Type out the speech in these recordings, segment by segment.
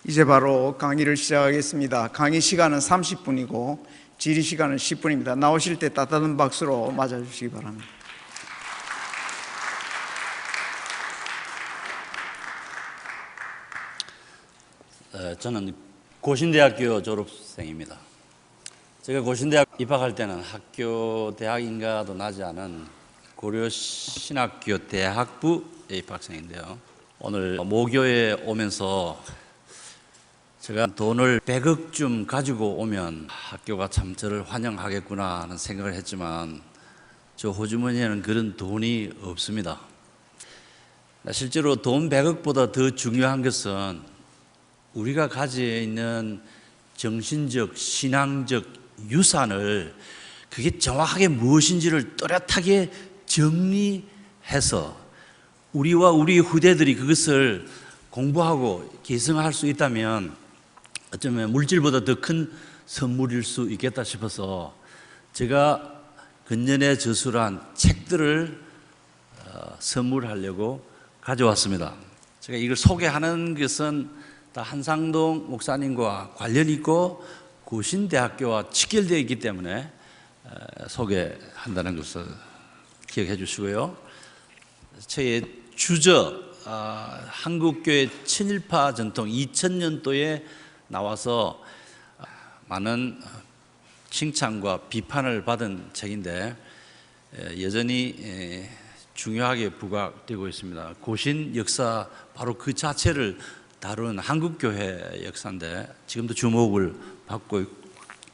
이제 바로 강의를 시작하겠습니다. 강의 시간은 30분이고 질의 시간은 10분입니다. 나오실 때 따뜻한 박수로 맞아주시기 바랍니다. 저는 고신대학교 졸업생입니다. 제가 고신대학 입학할 때는 학교 대학인가도 나지 않은 고려신학교 대학부에 입학생인데요. 오늘 모교에 오면서 제가 돈을 100억쯤 가지고 오면 학교가 참 저를 환영하겠구나 하는 생각을 했지만 저 호주머니에는 그런 돈이 없습니다. 실제로 돈 100억보다 더 중요한 것은 우리가 가지고 있는 정신적, 신앙적 유산을 그게 정확하게 무엇인지를 또렷하게 정리해서 우리와 우리 후대들이 그것을 공부하고 계승할 수 있다면 어쩌면 물질보다 더 큰 선물일 수 있겠다 싶어서 제가 근년에 저술한 책들을 선물하려고 가져왔습니다. 제가 이걸 소개하는 것은 다 한상동 목사님과 관련이 있고 고신대학교와 직결되어 있기 때문에 소개한다는 것을 기억해 주시고요. 제 주저 한국교회 친일파 전통 2000년도에 나와서 많은 칭찬과 비판을 받은 책인데 여전히 중요하게 부각되고 있습니다. 고신 역사 바로 그 자체를 다룬 한국교회 역사인데 지금도 주목을 받고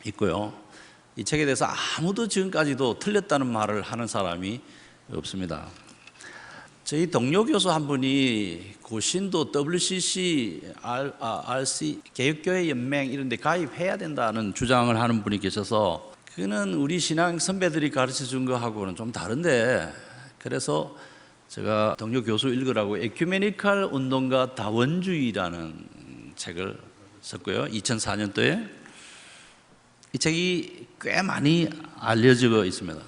있고요. 이 책에 대해서 아무도 지금까지도 틀렸다는 말을 하는 사람이 없습니다. 저희 동료 교수 한 분이 고신도 WCC, RC, 개혁교회 연맹 이런 데 가입해야 된다는 주장을 하는 분이 계셔서 그거는 우리 신앙 선배들이 가르쳐 준 거하고는 좀 다른데 그래서 제가 동료 교수 읽으라고 에큐메니칼 운동가 다원주의라는 책을 썼고요. 2004년도에 이 책이 꽤 많이 알려져 있습니다.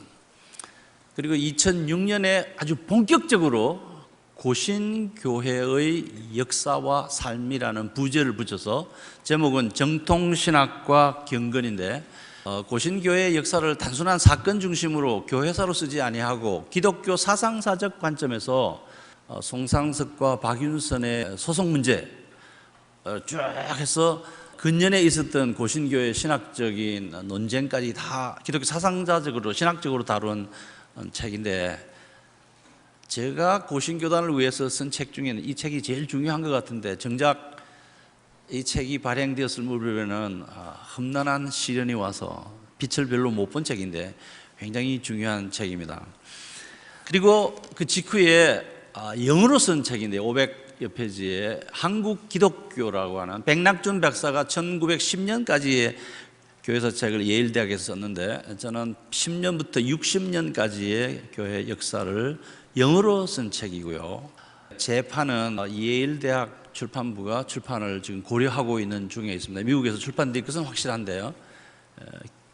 그리고 2006년에 아주 본격적으로 고신교회의 역사와 삶이라는 부제를 붙여서 제목은 정통신학과 경건인데 고신교회의 역사를 단순한 사건 중심으로 교회사로 쓰지 아니하고 기독교 사상사적 관점에서 송상석과 박윤선의 소송 문제 쭉 해서 근년에 있었던 고신교회 신학적인 논쟁까지 다 기독교 사상자적으로 신학적으로 다룬 책인데 제가 고신교단을 위해서 쓴 책 중에는 이 책이 제일 중요한 것 같은데 정작 이 책이 발행되었을 무렵에는 험난한 시련이 와서 빛을 별로 못 본 책인데 굉장히 중요한 책입니다. 그리고 그 직후에 영어로 쓴 책인데 500여 페이지에 한국 기독교라고 하는 백낙준 박사가 1910년까지의 교회사 책을 예일대학에서 썼는데 저는 10년부터 60년까지의 교회 역사를 영어로 쓴 책이고요. 재판은 예일대학 출판부가 출판을 지금 고려하고 있는 중에 있습니다. 미국에서 출판될 것은 확실한데요.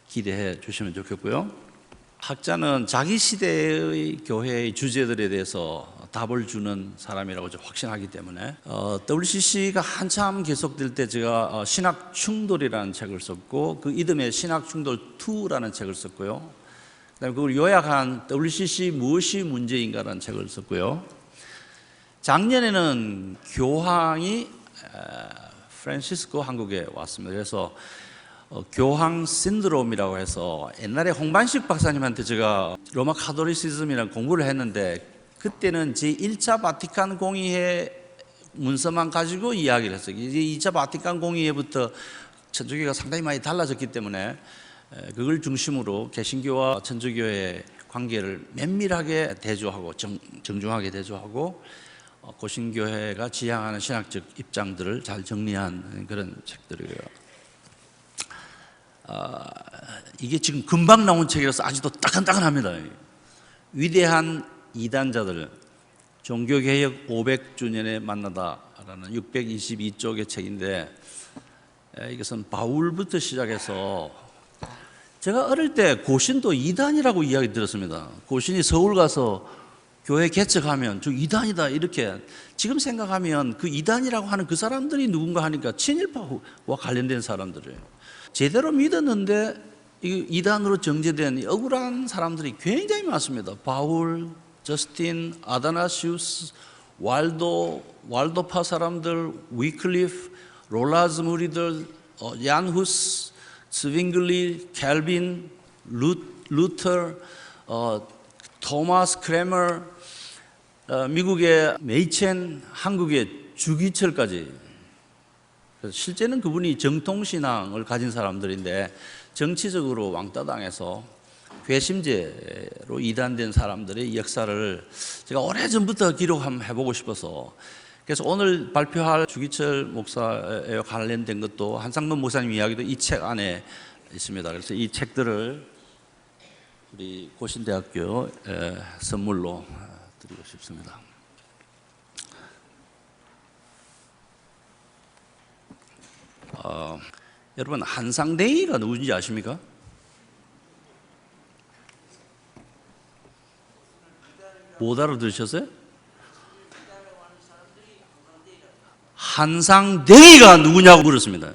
기대해 주시면 좋겠고요. 학자는 자기 시대의 교회의 주제들에 대해서 답을 주는 사람이라고 확신하기 때문에 WCC가 한참 계속될 때 제가 신학 충돌이라는 책을 썼고 그 이듬해 신학 충돌 2라는 책을 썼고요. 그다음에 그걸 요약한 WCC 무엇이 문제인가라는 책을 썼고요. 작년에는 교황이 프란시스코 한국에 왔습니다. 그래서 교황 신드롬이라고 해서 옛날에 홍반식 박사님한테 제가 로마 카톨리시즘이라는 공부를 했는데 그때는 제1차 바티칸 공의회 문서만 가지고 이야기를 했어요. 이제 2차 바티칸 공의회부터 천주교가 상당히 많이 달라졌기 때문에 그걸 중심으로 개신교와 천주교의 관계를 면밀하게 대조하고 정중하게 대조하고 고신교회가 지향하는 신학적 입장들을 잘 정리한 그런 책들이고요. 이게 지금 금방 나온 책이라서 아직도 따끈따끈합니다. 위대한 이단자들 종교개혁 500주년에 만나다라는 622쪽의 책인데 이것은 바울부터 시작해서 제가 어릴 때 고신도 이단이라고 이야기 들었습니다. 고신이 서울 가서 교회 개척하면 저 이단이다 이렇게 지금 생각하면 그 이단이라고 하는 그 사람들이 누군가 하니까 친일파와 관련된 사람들이에요. 제대로 믿었는데 이단으로 정죄된 억울한 사람들이 굉장히 많습니다. 바울, 저스틴, 아다나시우스, 왈도파 사람들, 위클리프, 롤라즈 무리들, 얀후스, 스윙글리, 캘빈, 루터, 토마스 크레머, 미국의 메이첸, 한국의 주기철까지. 실제는 그분이 정통신앙을 가진 사람들인데 정치적으로 왕따 당해서 괘씸죄로 이단된 사람들의 역사를 제가 오래전부터 기록 한번 해보고 싶어서, 그래서 오늘 발표할 주기철 목사에 관련된 것도 한상돈 목사님 이야기도 이 책 안에 있습니다. 그래서 이 책들을 우리 고신대학교 선물로 드리고 싶습니다. 여러분, 한상대의가 누군지 아십니까? 못 알아들으셨어요? 한상대의가 누구냐고 물었습니다.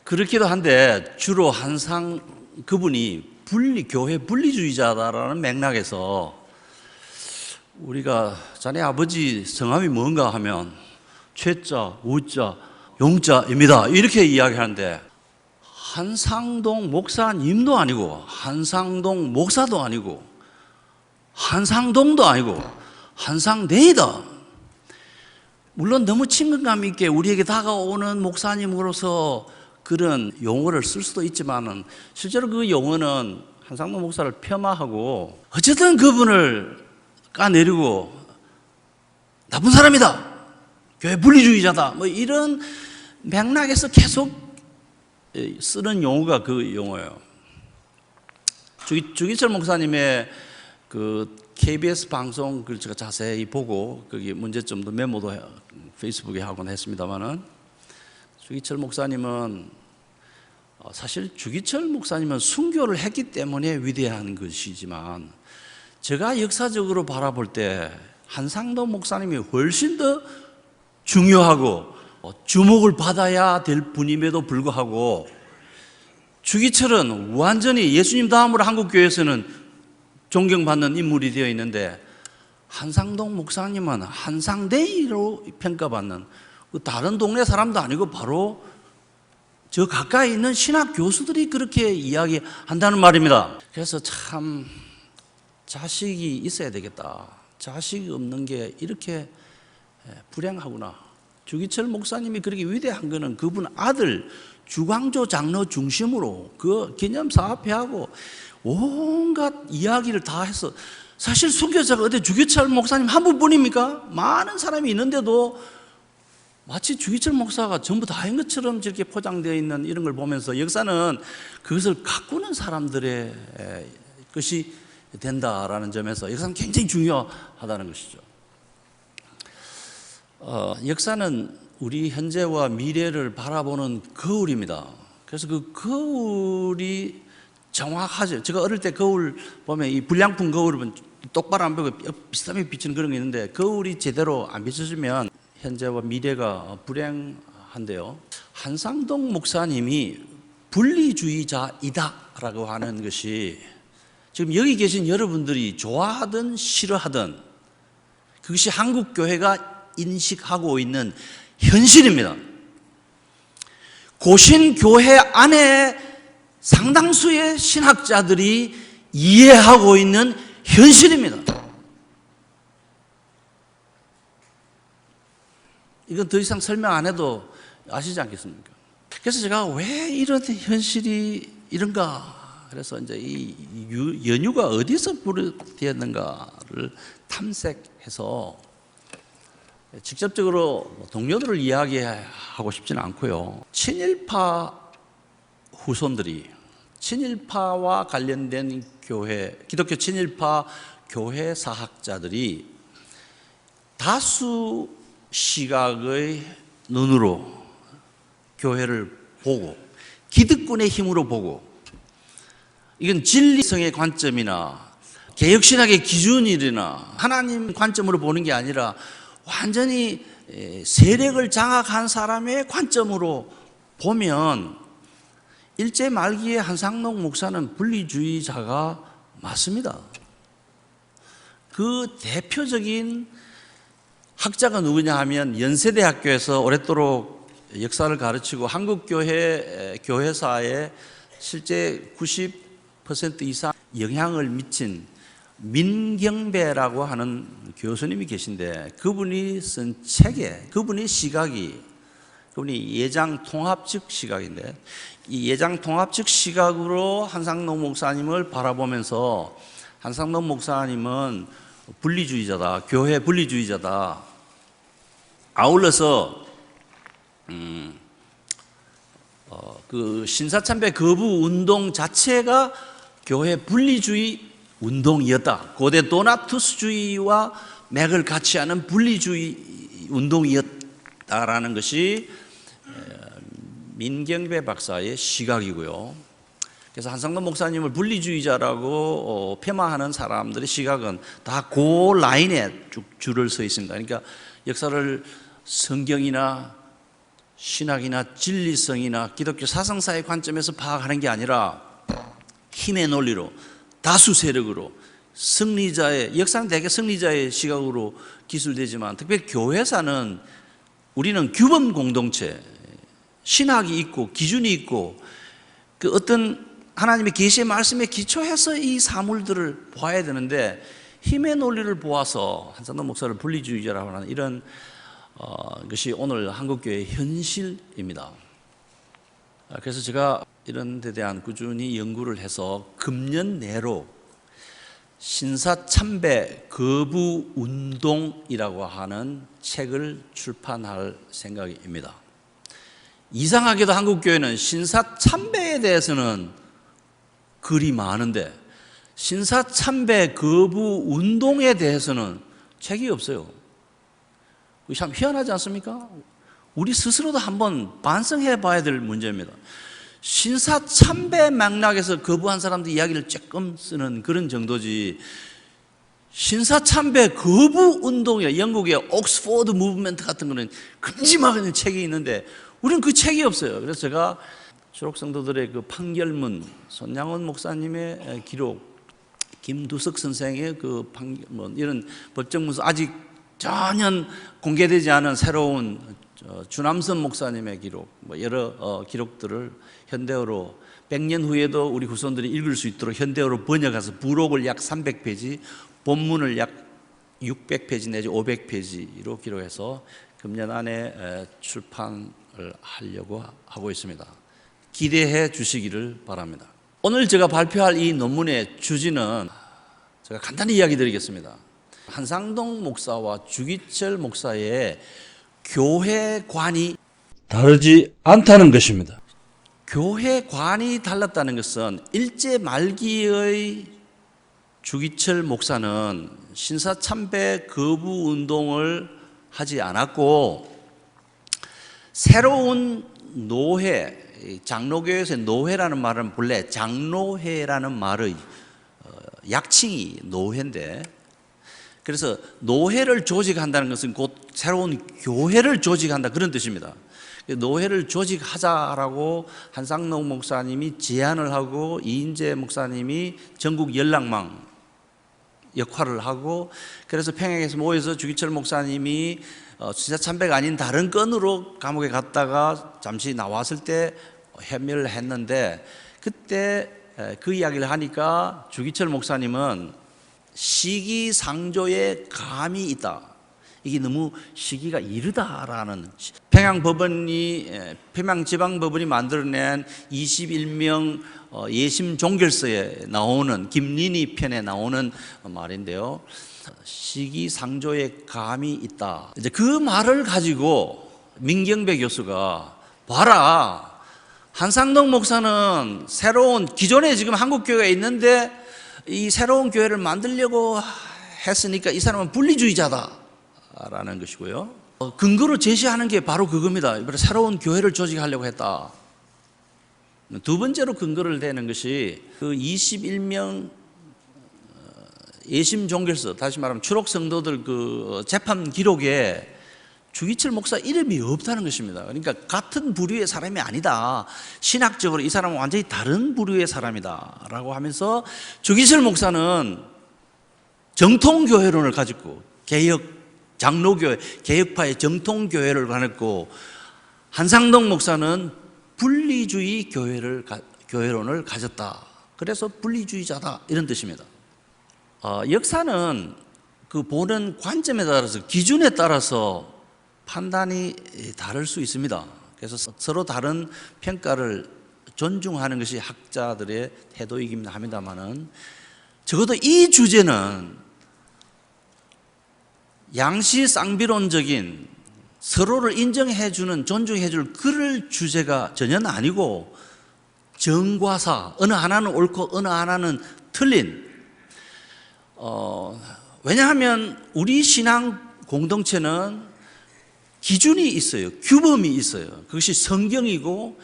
그렇기도 한데 주로 그분이 교회 분리주의자다라는 맥락에서 우리가 자네 아버지 성함이 뭔가 하면 최자, 우자, 용자입니다 이렇게 이야기하는데, 한상동 목사님도 아니고 한상동 목사도 아니고 한상동도 아니고 한상대이다. 물론 너무 친근감 있게 우리에게 다가오는 목사님으로서 그런 용어를 쓸 수도 있지만은 실제로 그 용어는 한상동 목사를 폄하하고 어쨌든 그분을 까내리고 나쁜 사람이다, 교회 분리주의자다, 뭐 이런 맥락에서 계속 쓰는 용어가 그 용어예요. 주기철 목사님의 그 KBS 방송 글 제가 자세히 보고 거기 문제점도 메모도 페이스북에 하곤 했습니다만은, 주기철 목사님은 사실 주기철 목사님은 순교를 했기 때문에 위대한 것이지만 제가 역사적으로 바라볼 때 한상돈 목사님이 훨씬 더 중요하고 주목을 받아야 될 분임에도 불구하고 주기철은 완전히 예수님 다음으로 한국교회에서는 존경받는 인물이 되어 있는데, 한상동 목사님은 한상대의로 평가받는 다른 동네 사람도 아니고 바로 저 가까이 있는 신학 교수들이 그렇게 이야기한다는 말입니다. 그래서 참 자식이 있어야 되겠다, 자식이 없는 게 이렇게 불행하구나. 주기철 목사님이 그렇게 위대한 거는 그분 아들 주광조 장로 중심으로 그 기념사업회하고 온갖 이야기를 다 해서, 사실 순교자가 어디 주기철 목사님 한 분뿐입니까? 많은 사람이 있는데도 마치 주기철 목사가 전부 다 한 것처럼 저렇게 포장되어 있는 이런 걸 보면서 역사는 그것을 가꾸는 사람들의 것이 된다라는 점에서 역사는 굉장히 중요하다는 것이죠. 역사는 우리 현재와 미래를 바라보는 거울입니다. 그래서 그 거울이 정확하죠. 제가 어릴 때 거울 보면 이 불량품 거울을 똑바로 안 보고 비슷하게 비치는 그런 게 있는데, 거울이 제대로 안 비춰지면 현재와 미래가 불행한데요. 한상동 목사님이 분리주의자이다라고 하는 것이 지금 여기 계신 여러분들이 좋아하든 싫어하든 그것이 한국 교회가 인식하고 있는 현실입니다. 고신교회 안에 상당수의 신학자들이 이해하고 있는 현실입니다. 이건 더 이상 설명 안 해도 아시지 않겠습니까? 그래서 제가 왜 이런 현실이 이런가, 그래서 이제 이 연유가 어디서 비롯되었는가를 탐색해서 직접적으로 동료들을 이야기하고 싶지는 않고요. 친일파 후손들이 친일파와 관련된 교회, 기독교 친일파 교회 사학자들이 다수 시각의 눈으로 교회를 보고 기득권의 힘으로 보고, 이건 진리성의 관점이나 개혁신학의 기준이나 하나님 관점으로 보는 게 아니라 완전히 세력을 장악한 사람의 관점으로 보면 일제 말기에 한상록 목사는 분리주의자가 맞습니다. 그 대표적인 학자가 누구냐 하면 연세대학교에서 오랫도록 역사를 가르치고 교회사에 실제 90% 이상 영향을 미친 민경배라고 하는 교수님이 계신데, 그분이 쓴 책에, 그분이 예장 통합적 시각인데, 이 예장 통합적 시각으로 한상록 목사님을 바라보면서 한상록 목사님은 분리주의자다, 교회 분리주의자다. 아울러서 그 신사참배 거부 운동 자체가 교회 분리주의 운동이었다. 고대 도나투스주의와 맥을 같이 하는 분리주의 운동이었다라는 것이 민경배 박사의 시각이고요. 그래서 한상록 목사님을 분리주의자라고 폄하하는 사람들의 시각은 다 그 라인에 쭉 줄을 서 있습니다. 그러니까 역사를 성경이나 신학이나 진리성이나 기독교 사상사의 관점에서 파악하는 게 아니라 힘의 논리로, 다수 세력으로, 역사는 대개 승리자의 시각으로 기술되지만, 특별히 교회사는 우리는 규범 공동체, 신학이 있고 기준이 있고 그 어떤 하나님의 계시의 말씀에 기초해서 이 사물들을 보아야 되는데, 힘의 논리를 보아서 한상록 목사를 분리주의자라고 하는 이런 것이 오늘 한국교회의 현실입니다. 그래서 제가 이런 데 대한 꾸준히 연구를 해서 금년 내로 신사참배 거부 운동이라고 하는 책을 출판할 생각입니다. 이상하게도 한국교회는 신사참배에 대해서는 글이 많은데 신사참배 거부 운동에 대해서는 책이 없어요. 참 희한하지 않습니까? 우리 스스로도 한번 반성해 봐야 될 문제입니다. 신사참배 맥락에서 거부한 사람들 이야기를 조금 쓰는 그런 정도지, 신사참배 거부 운동이야, 영국의 옥스포드 무브먼트 같은 거는 큼지막한 책이 있는데 우리는 그 책이 없어요. 그래서 제가 초록성도들의 그 판결문, 손양원 목사님의 기록, 김두석 선생의 그 판결문, 이런 법정문서, 아직 전혀 공개되지 않은 새로운 주남선 목사님의 기록, 여러 기록들을 현대어로 100년 후에도 우리 후손들이 읽을 수 있도록 현대어로 번역해서 부록을 약 300페이지, 본문을 약 600페이지 내지 500페이지로 기록해서 금년 안에 출판을 하려고 하고 있습니다. 기대해 주시기를 바랍니다. 오늘 제가 발표할 이 논문의 주제는 제가 간단히 이야기 드리겠습니다. 한상록 목사와 주기철 목사의 교회관이 다르지 않다는 것입니다. 교회관이 달랐다는 것은 일제 말기의 주기철 목사는 신사참배 거부 운동을 하지 않았고, 새로운 노회, 장로교에서의 노회라는 말은 본래 장로회라는 말의 약칭이 노회인데, 그래서 노회를 조직한다는 것은 곧 새로운 교회를 조직한다, 그런 뜻입니다. 노회를 조직하자라고 한상록 목사님이 제안을 하고 이인재 목사님이 전국 연락망 역할을 하고, 그래서 평양에서 모여서 주기철 목사님이 신사참배가 아닌 다른 건으로 감옥에 갔다가 잠시 나왔을 때 협렬을 했는데, 그때 그 이야기를 하니까 주기철 목사님은 시기상조에 감이 있다, 이게 너무 시기가 이르다라는, 평양지방법원이 만들어낸 21명 예심 종결서에 나오는 김린희 편에 나오는 말인데요, 시기상조에 감이 있다. 이제 그 말을 가지고 민경배 교수가, 봐라, 한상록 목사는 새로운, 기존에 지금 한국교회가 있는데 이 새로운 교회를 만들려고 했으니까 이 사람은 분리주의자다라는 것이고요. 근거로 제시하는 게 바로 그겁니다. 새로운 교회를 조직하려고 했다. 두 번째로 근거를 대는 것이 그 21명 예심 종결서, 다시 말하면 추록 성도들 그 재판 기록에 주기철 목사 이름이 없다는 것입니다. 그러니까 같은 부류의 사람이 아니다. 신학적으로 이 사람은 완전히 다른 부류의 사람이다 라고 하면서 주기철 목사는 정통교회론을 가지고 개혁 장로교회, 개혁파의 정통교회를 가졌고 한상동 목사는 분리주의 교회론을 가졌다. 그래서 분리주의자다 이런 뜻입니다. 역사는 그 보는 관점에 따라서 기준에 따라서 판단이 다를 수 있습니다. 그래서 서로 다른 평가를 존중하는 것이 학자들의 태도이긴 합니다만은 적어도 이 주제는 양시쌍비론적인 서로를 인정해주는 존중해줄 그럴 주제가 전혀 아니고 정과사, 어느 하나는 옳고 어느 하나는 틀린 왜냐하면 우리 신앙 공동체는 기준이 있어요. 규범이 있어요. 그것이 성경이고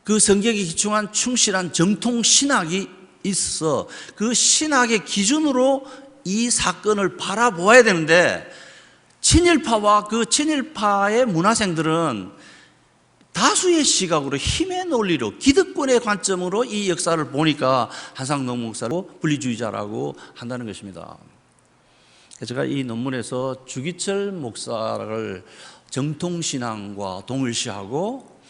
그 성경에 기초한 충실한 정통 신학이 있어 그 신학의 기준으로 이 사건을 바라보아야 되는데 친일파와 그 친일파의 문화생들은 다수의 시각으로 힘의 논리로 기득권의 관점으로 이 역사를 보니까 한상동 목사를 분리주의자라고 한다는 것입니다. 제가 이 논문에서 주기철 목사를 정통신앙과 동일시하고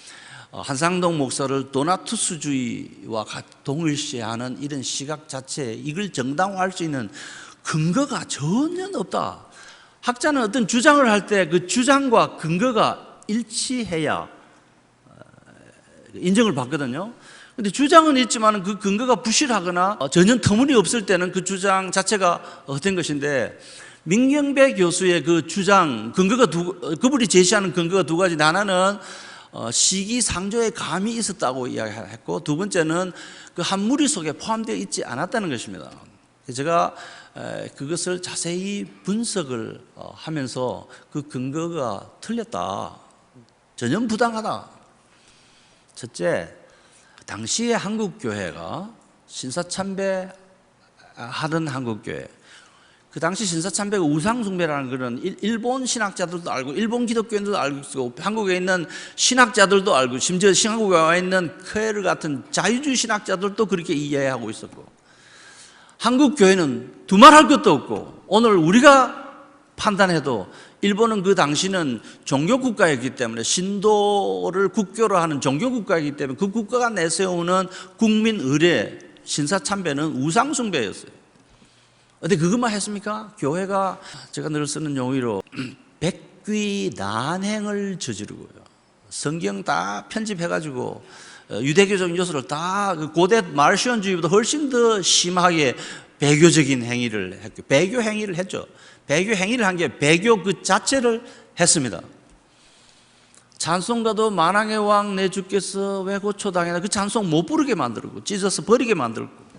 한상동 목사를 도나투스주의와 동일시하는 이런 시각 자체에 이걸 정당화할 수 있는 근거가 전혀 없다. 학자는 어떤 주장을 할 때 그 주장과 근거가 일치해야 인정을 받거든요. 근데 주장은 있지만 그 근거가 부실하거나 전혀 터무니없을 때는 그 주장 자체가 헛된 것인데 민경배 교수의 그 주장 근거가 그분이 제시하는 근거가 두 가지. 하나는 시기상조의 감이 있었다고 이야기했고 두 번째는 그 한 무리 속에 포함되어 있지 않았다는 것입니다. 제가 그것을 자세히 분석을 하면서 그 근거가 틀렸다, 전혀 부당하다. 첫째, 당시의 한국교회가 신사참배 하던 한국교회, 그 당시 신사참배가 우상숭배라는 그런 일본 신학자들도 알고 일본 기독교인들도 알고 있고 한국에 있는 신학자들도 알고 심지어 한국에 와 있는 크에르 같은 자유주의 신학자들도 그렇게 이해하고 있었고 한국교회는 두말할 것도 없고 오늘 우리가 판단해도 일본은 그 당시는 종교국가였기 때문에 신도를 국교로 하는 종교국가이기 때문에 그 국가가 내세우는 국민 의례 신사참배는 우상숭배였어요. 근데 그것만 했습니까? 교회가 제가 늘 쓰는 용어로 백귀난행을 저지르고요. 성경 다 편집해가지고 유대교적 요소를 다 고대 마르시온주의보다 훨씬 더 심하게 배교적인 행위를 했고 배교 행위를 했죠. 배교 행위를 한 게 배교 그 자체를 했습니다. 찬송가도 만왕의 왕 내 주께서 왜 고초당했나 그 찬송 못 부르게 만들고 찢어서 버리게 만들고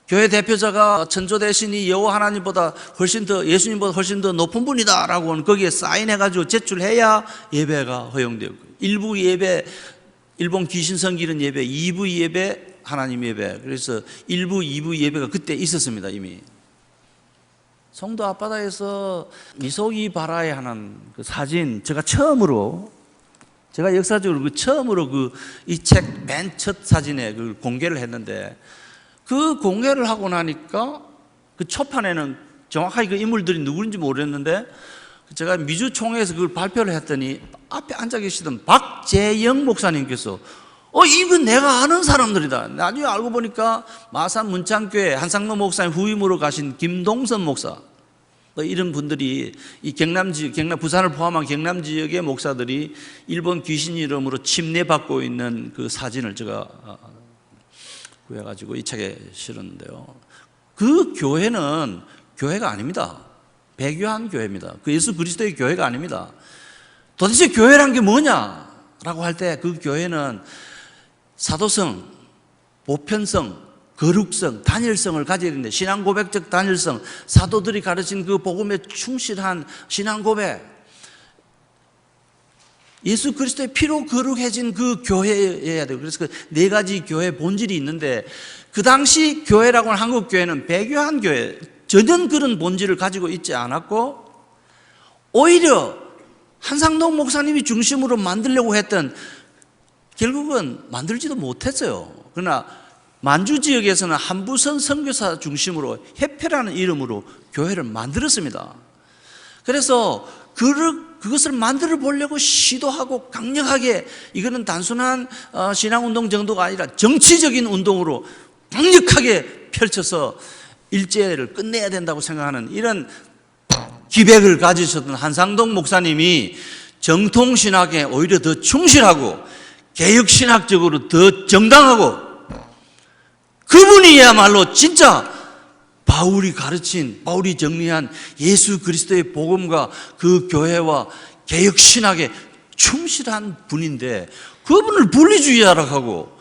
교회 대표자가 천조 대신이 여호와 하나님보다 훨씬 더 예수님보다 훨씬 더 높은 분이다라고 하는 거기에 사인해가지고 제출해야 예배가 허용되고 일부 예배 일본 귀신 섬기는 예배 2부 예배 하나님 예배 그래서 1부 2부 예배가 그때 있었습니다. 이미 성도 앞바다에서 미소기 바라에 하는 그 사진 제가 역사적으로 처음으로 이 책 맨 첫 사진에 그 공개를 했는데 그 공개를 하고 나니까 그 초판에는 정확하게 그 인물들이 누구인지 모르겠는데 제가 미주총회에서 그걸 발표를 했더니 앞에 앉아 계시던 박재영 목사님께서 이건 내가 아는 사람들이다. 나중에 알고 보니까 마산 문창교회 한상동 목사님 후임으로 가신 김동선 목사 이런 분들이 이 경남 지역, 부산을 포함한 경남 지역의 목사들이 일본 귀신 이름으로 침례받고 있는 그 사진을 제가 구해가지고 이 책에 실었는데요. 그 교회는 교회가 아닙니다. 배교한 교회입니다. 그 예수 그리스도의 교회가 아닙니다. 도대체 교회란 게 뭐냐라고 할 때 그 교회는 사도성, 보편성, 거룩성, 단일성을 가져야 되는데 신앙 고백적 단일성, 사도들이 가르친 그 복음에 충실한 신앙 고백 예수 그리스도의 피로 거룩해진 그 교회여야 돼요. 그래서 그 네 가지 교회 본질이 있는데, 그 당시 교회라고 하는 한국 교회는 배교한 교회, 전혀 그런 본질을 가지고 있지 않았고, 오히려 한상동 목사님이 중심으로 만들려고 했던, 결국은 만들지도 못했어요. 그러나 만주 지역에서는 한부선 선교사 중심으로 협회라는 이름으로 교회를 만들었습니다. 그래서 그것을 만들어 보려고 시도하고 강력하게, 이거는 단순한 신앙운동 정도가 아니라 정치적인 운동으로 강력하게 펼쳐서 일제를 끝내야 된다고 생각하는 이런 기백을 가지셨던 한상동 목사님이 정통신학에 오히려 더 충실하고 개혁신학적으로 더 정당하고, 그분이야말로 진짜 바울이 가르친, 바울이 정리한 예수 그리스도의 복음과 그 교회와 개혁신학에 충실한 분인데, 그분을 분리주의자라고 하고,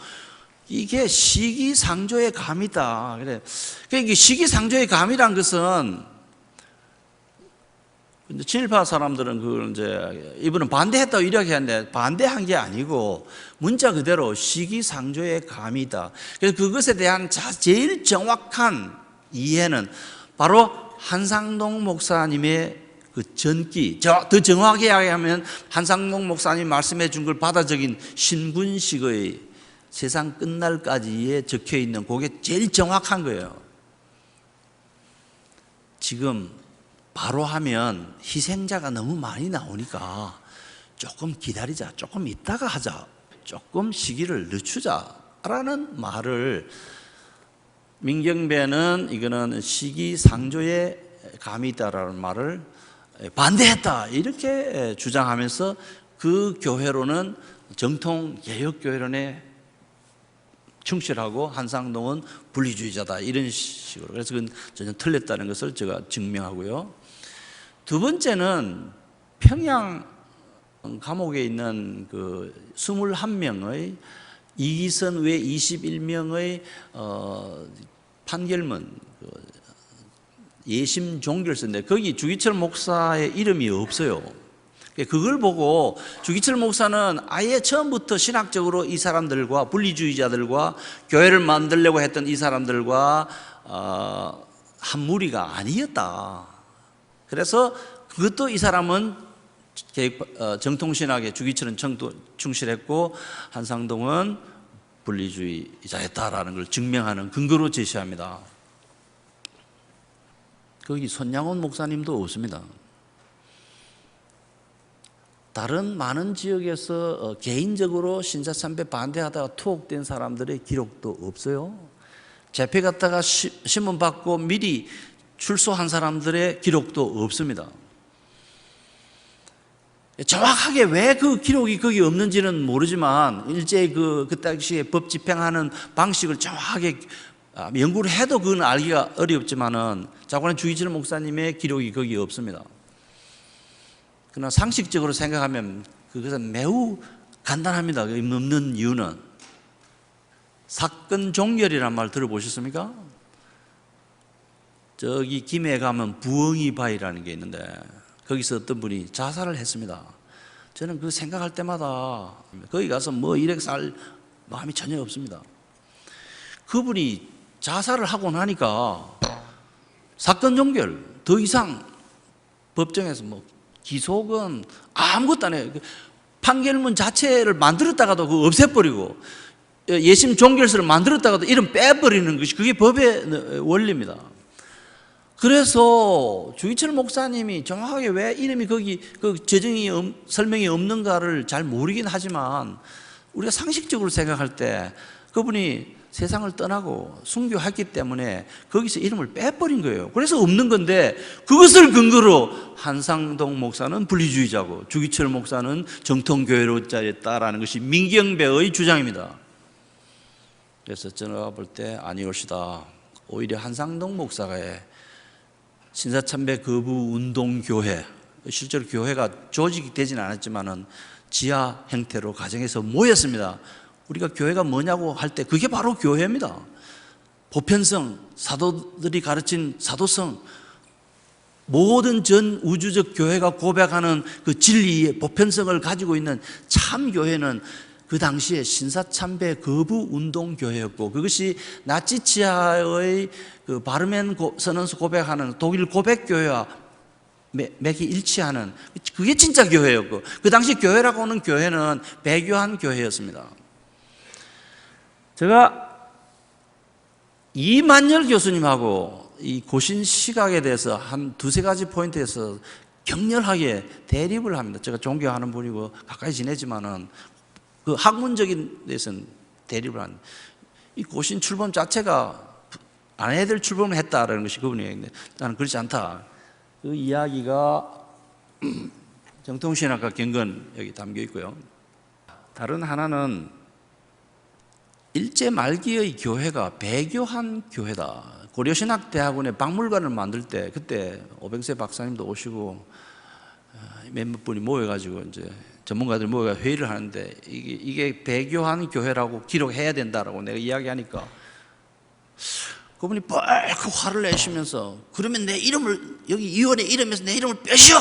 이게 시기상조의 감이다. 그래. 그러니까 시기상조의 감이란 것은, 친일파 사람들은 그걸 이제 이분은 반대했다고 이야기하는데, 반대한 게 아니고 문자 그대로 시기상조의 감이다. 그래서 그것에 대한 제일 정확한 이해는 바로 한상동 목사님의 그 전기, 더 정확하게 이야기하면 한상동 목사님 말씀해 준 걸 받아 적인 신분식의 세상 끝날까지에 적혀 있는 그게 제일 정확한 거예요. 지금 바로 하면 희생자가 너무 많이 나오니까 조금 기다리자, 조금 있다가 하자, 조금 시기를 늦추자라는 말을, 민경배는 이거는 시기상조의 감이 있다라는 말을 반대했다 이렇게 주장하면서, 그 교회로는 정통 개혁교회론에 충실하고 한상동은 분리주의자다 이런 식으로, 그래서 그건 전혀 틀렸다는 것을 제가 증명하고요. 두 번째는 평양 감옥에 있는 그 21명의 이기선 외 21명의 판결문, 예심 종결서인데 거기 주기철 목사의 이름이 없어요. 그걸 보고 주기철 목사는 아예 처음부터 신학적으로 이 사람들과, 분리주의자들과 교회를 만들려고 했던 이 사람들과 한 무리가 아니었다. 그래서 그것도 이 사람은 정통신학에 주기철은 충실했고 한상동은 분리주의자였다라는 걸 증명하는 근거로 제시합니다. 거기 손양원 목사님도 없습니다. 다른 많은 지역에서 개인적으로 신사참배 반대하다가 투옥된 사람들의 기록도 없어요. 재패 갔다가 신문 받고 미리 출소한 사람들의 기록도 없습니다. 정확하게 왜 그 기록이 거기 없는지는 모르지만, 일제히 그 당시에 법 집행하는 방식을 정확하게 연구를 해도 그건 알기가 어렵지만은, 자고는 주기철 목사님의 기록이 거기 없습니다. 그러나 상식적으로 생각하면 그것은 매우 간단합니다. 없는 이유는, 사건 종결이라는 말 들어보셨습니까? 저기 김해에 가면 부엉이 바위라는 게 있는데 거기서 어떤 분이 자살을 했습니다. 저는 그 생각할 때마다 거기 가서 뭐 이렇게 살 마음이 전혀 없습니다. 그분이 자살을 하고 나니까 사건 종결, 더 이상 법정에서 뭐 기소건 아무것도 안 해요. 판결문 자체를 만들었다가도 그거 없애버리고, 예심 종결서를 만들었다가도 이름 빼버리는 것이 그게 법의 원리입니다. 그래서 주기철 목사님이 정확하게 왜 이름이 거기 그 재정이 설명이 없는가를 잘 모르긴 하지만, 우리가 상식적으로 생각할 때 그분이 세상을 떠나고 순교했기 때문에 거기서 이름을 빼버린 거예요. 그래서 없는 건데, 그것을 근거로 한상동 목사는 분리주의자고 주기철 목사는 정통교회로자였다라는 것이 민경배의 주장입니다. 그래서 제가 볼 때 아니올시다. 오히려 한상동 목사가의 신사참배 거부 운동교회, 실제로 교회가 조직이 되지는 않았지만은 지하 형태로 가정에서 모였습니다. 우리가 교회가 뭐냐고 할 때 그게 바로 교회입니다. 보편성, 사도들이 가르친 사도성, 모든 전 우주적 교회가 고백하는 그 진리의 보편성을 가지고 있는 참 교회는 그 당시에 신사참배 거부 운동 교회였고, 그것이 나치 치하의 그 바르멘 선언서 고백하는 독일 고백 교회와 맥이 일치하는, 그게 진짜 교회였고, 그 당시 교회라고 하는 교회는 배교한 교회였습니다. 제가 이만열 교수님하고 이 고신 시각에 대해서 한 두세 가지 포인트에서 격렬하게 대립을 합니다. 제가 존경하는 분이고 가까이 지내지만은 그 학문적인 데서는 대립을 합니다. 이 고신 출범 자체가 안 해야 될 출범을 했다라는 것이 그분의 이야기인데, 나는 그렇지 않다. 그 이야기가 정통신학과 경건 여기 담겨 있고요. 다른 하나는 일제 말기의 교회가 배교한 교회다. 고려신학대학원에 박물관을 만들 때, 그때 오병세 박사님도 오시고 몇몇 분이 모여가지고 이제 전문가들 모여가 회의를 하는데, 이게 배교한 교회라고 기록해야 된다라고 내가 이야기하니까 그분이 뻘컥 화를 내시면서, 그러면 내 이름을 여기 위원회 이름에서 내 이름을 빼시오!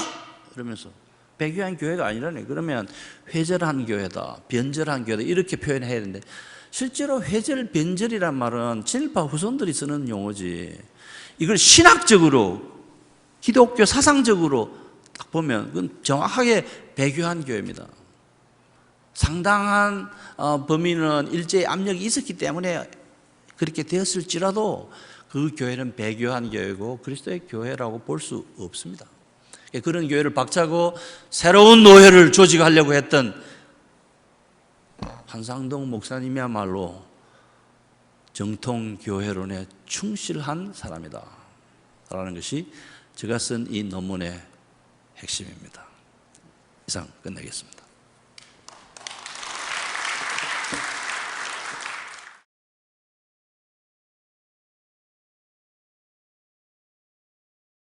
이러면서, 배교한 교회가 아니라네. 그러면 회절한 교회다, 변절한 교회다, 이렇게 표현해야 되는데, 실제로 회절, 변절이란 말은 친일파 후손들이 쓰는 용어지, 이걸 신학적으로 기독교 사상적으로 딱 보면 그건 정확하게 배교한 교회입니다. 상당한 범위는 일제의 압력이 있었기 때문에 그렇게 되었을지라도 그 교회는 배교한 교회고 그리스도의 교회라고 볼 수 없습니다. 그런 교회를 박차고 새로운 노회를 조직하려고 했던 한상동 목사님이야말로 정통교회론에 충실한 사람이다 라는 것이 제가 쓴 이 논문의 핵심입니다. 이상 끝내겠습니다.